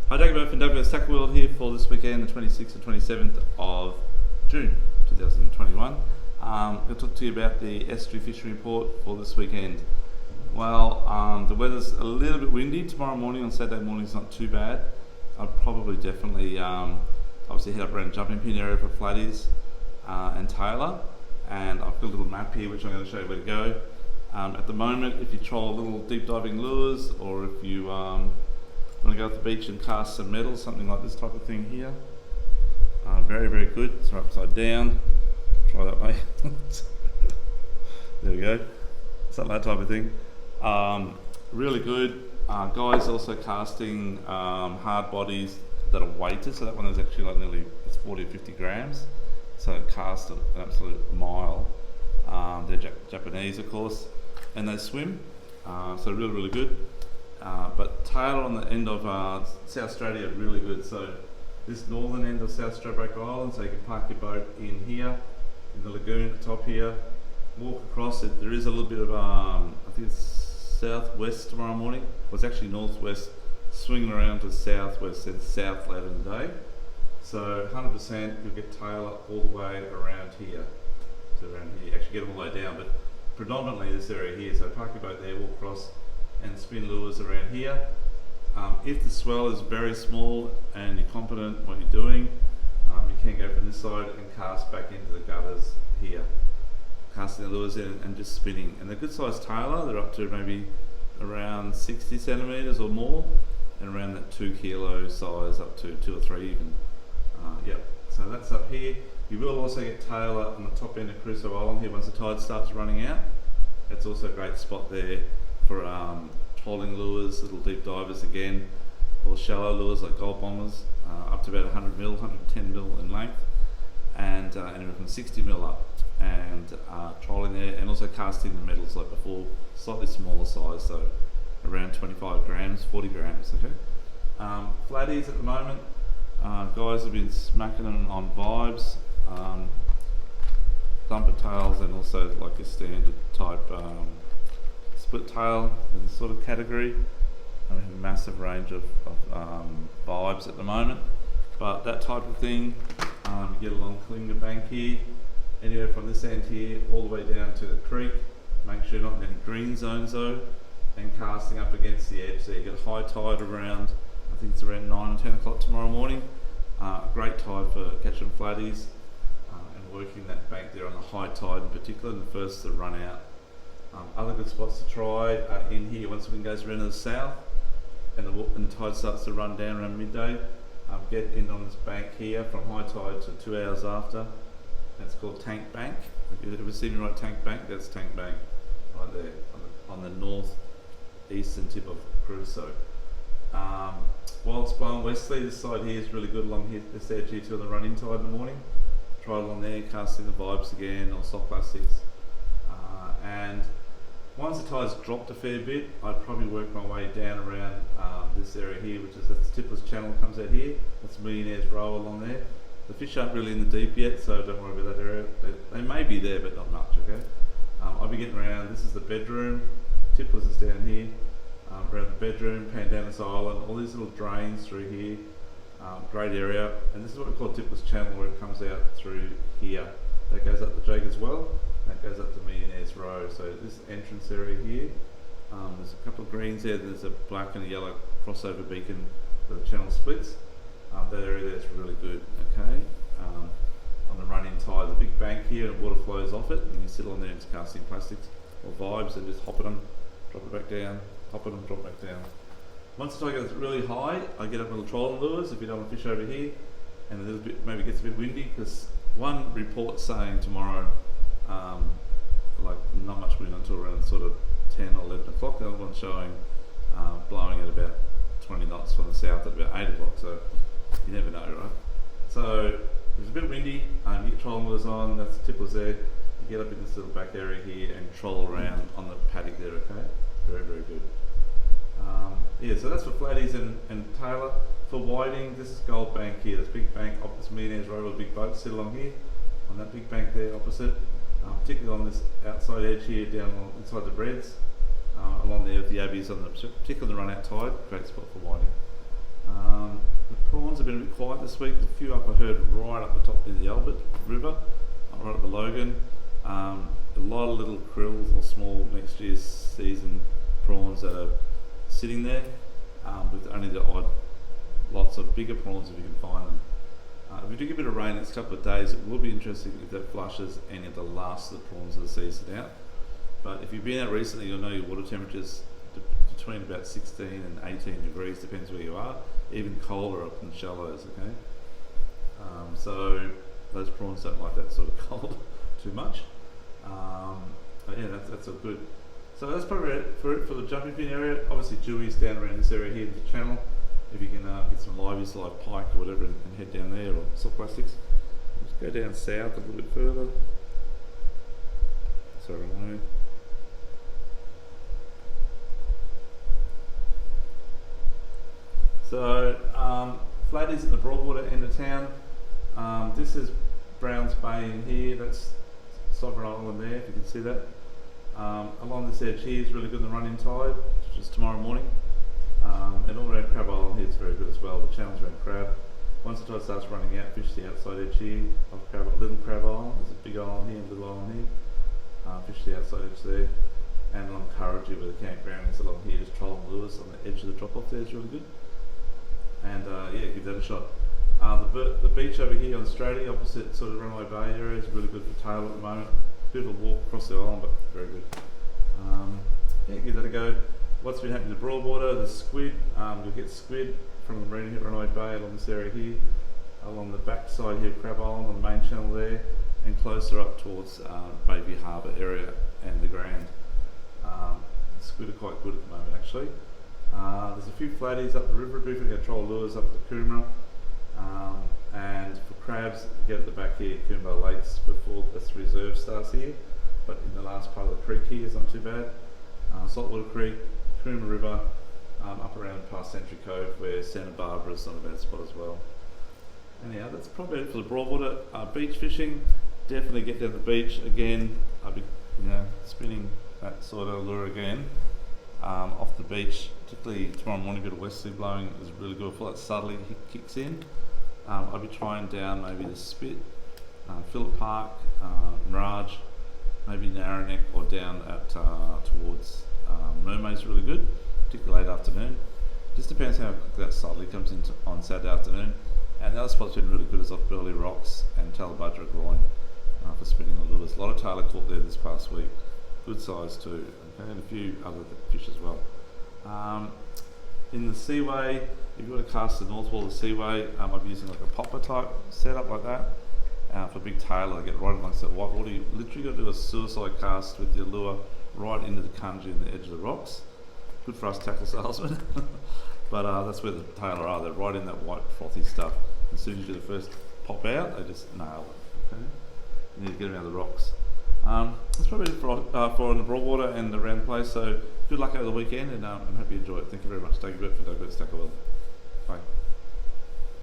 Hi, Jacob from WS Tackle World here for this weekend, the 26th and 27th of June 2021. I'll talk to you about the estuary fishery report for this weekend. Well, the weather's a little bit windy. Tomorrow morning, on Saturday morning, is not too bad. I'd probably definitely obviously head up around Jumping Pin area for flatties and Taylor. And I've got a little map here which I'm going to show you where to go. At the moment, if you troll little deep diving lures, or if you want to go to the beach and cast some metals, something like this type of thing here, very, very good. It's upside down. Try that way. There we go. Something like that type of thing. Really good. Guys also casting hard bodies that are weighted. So that one is actually like nearly 40 or 50 grams. So it cast an absolute mile. They're Japanese, of course, and they swim. So really, really good. But tail on the end of South Australia, really good. So this northern end of South Stradbroke Island, so you can park your boat in here, in the lagoon at the top here, walk across it. There is a little bit of, I think it's southwest tomorrow morning. Well, it's actually northwest, swinging around to southwest and south later in the day. So 100% you'll get tail all the way around here. To around here, actually get them all the way down, but predominantly this area here. So park your boat there, walk across, and spin lures around here. If the swell is very small and you're confident in what you're doing, you can go from this side and cast back into the gutters here. Casting the lures in and just spinning. And they're good sized tailor, they're up to maybe around 60 centimetres or more, and around that 2 kilo size, up to 2 or 3 even. Yep, so that's up here. You will also get tailor on the top end of Crusoe Island here once the tide starts running out. That's also a great spot there for trolling lures, little deep divers again, or shallow lures like gold bombers, up to about 100 mil, 110 mil in length, and anywhere from 60 mil up, and trolling there, and also casting the metals like before, slightly smaller size, so around 25 grams, 40 grams, okay? Flatties at the moment, guys have been smacking them on vibes, thumper tails, and also like a standard type split tail in this sort of category. I have a massive range of vibes at the moment, but that type of thing, you get along Clinga Bank here, anywhere from this end here all the way down to the creek. Make sure you're not in any green zones though, and casting up against the edge there. You get high tide around, I think it's around 9 or 10 o'clock tomorrow morning. Great tide for catching flatties and working that bank there on the high tide in particular, and the first to run out. Other good spots to try are in here once the wind goes around to the south and the tide starts to run down around midday. Get in on this bank here from high tide to 2 hours after. That's called Tank Bank. If you've ever seen me write Tank Bank, that's Tank Bank right there on the north-eastern tip of Crusoe. While it's blowing westerly, this side here is really good along here, this edge here till the run-in tide in the morning. Try along there, casting the vibes again, or soft plastics. And once the tide's dropped a fair bit, I'd probably work my way down around this area here, which is the Tippler's Channel comes out here. That's Millionaire's Row along there. The fish aren't really in the deep yet, so don't worry about that area. They may be there, but not much, okay? I'll be getting around, this is the bedroom, Tippler's is down here, around the bedroom, Pandanus Island, all these little drains through here. Great area, and this is what we call Tippler's Channel, where it comes out through here. That goes up the Jake as well. That goes up to Millionaire's Row. So this entrance area here, there's a couple of greens there, there's a black and a yellow crossover beacon where the channel splits. That area there is really good, okay? On the running tide, the big bank here, and water flows off it, and you sit on there and just casting plastics or vibes and just hop at them, drop it back down, hop at them, drop it back down. Once the tide goes really high, I get up with the trolling lures if you don't want to fish over here, and a little bit, maybe it gets a bit windy, because one report saying tomorrow, like not much wind until around sort of 10 or 11 o'clock. The other one's showing blowing at about 20 knots from the south at about 8 o'clock, so you never know, right? So it's a bit windy, you get trolling lures on, that's the Tipplers there. You get up in this little back area here and troll around on the paddock there, okay? Very, very good. Yeah, so that's for flatties and tailor. For whiting, this is Gold Bank here, this big bank opposite Millionaire's Row, with big boats sit along here, on that big bank there opposite. Particularly on this outside edge here, down inside the breads, along there with the abbies on the particularly the run out tide, great spot for whiting. been a bit quiet this week. A few up I heard right up the top of the Albert River, right up the Logan. A lot of little krills or small next year's season prawns that are sitting there, with only the odd lots of bigger prawns if you can find them. If we do get a bit of rain next couple of days, it will be interesting if that flushes any of the last of the prawns of the season out. But if you've been out recently, you'll know your water temperatures between about 16 and 18 degrees, depends where you are, even colder up in the shallows, okay? So those prawns don't like that sort of cold too much. But yeah, that's all good. So that's probably it for the jumping fin area. Obviously Dewey's down around this area here in the channel. If you can get some liveys like pike or whatever and head down there, or soft plastics. Just go down south a little bit further. Sorry, no. So, flatties at the Broadwater end of town. This is Browns Bay in here, that's Sovereign Island there, if you can see that. Along this edge here is really good in the run-in tide, which is tomorrow morning. And all around Crab Island here is very good as well, the channels around Crab. Once the tide starts running out, fish the outside edge here of Little Crab Island. There's a big island here and a little island here. Fish the outside edge there. And along Couragee where the campground is along here, just trolling lures on the edge of the drop-off there is really good. And yeah, give that a shot. The beach over here on Estuary, opposite sort of Runaway Bay area, is really good for tail at the moment. Bit of a walk across the island, but very good. Yeah, give that a go. What's been happening to Broadwater, the squid, you'll get squid from the marina at Runaway Bay along this area here, along the back side here of Crab Island on the main channel there, and closer up towards Bayview Harbour area and the Grand. Squid are quite good at the moment actually. There's a few flatties up the river, we're going to troll lures up the Coomera, and for crabs, get at the back here, Coomera Lakes, before this reserve starts here, but in the last part of the creek here is not too bad. Saltwater Creek, Coomera River, up around past Century Cove, where Santa Barbara is not a bad spot as well. Anyhow, that's probably it for the Broadwater. Beach fishing, definitely get down to the beach again. I'll be, spinning that sort of lure again. Off the beach, particularly tomorrow morning, a bit of westerly blowing is really good before that southerly kicks in. I'll be trying down maybe the Spit, Phillip Park, Mirage, maybe Narrowneck, or down at towards Mermaid's really good, particularly late afternoon. Just depends how quick that southerly comes in on Saturday afternoon. And the other spot's been really good is off Burley Rocks and Talabudra Groin for spinning the lures. A lot of tailor caught there this past week, good size too, okay, and a few other fish as well. In the Seaway, if you want to cast the north wall of the Seaway, I'll be using like a popper type setup like that. For big tailor, they get right amongst that white water. You literally got to do a suicide cast with your lure right into the kunji in the edge of the rocks. Good for us tackle salesmen. But that's where the tailor are, they're right in that white frothy stuff. As soon as you do the first pop out, they just nail it. Okay? You need to get them out of the rocks. That's probably it for on the Broadwater and around the place. So good luck over the weekend, and I hope you enjoy it. Thank you very much. Take a bit for Doug Tackle Well. Bye.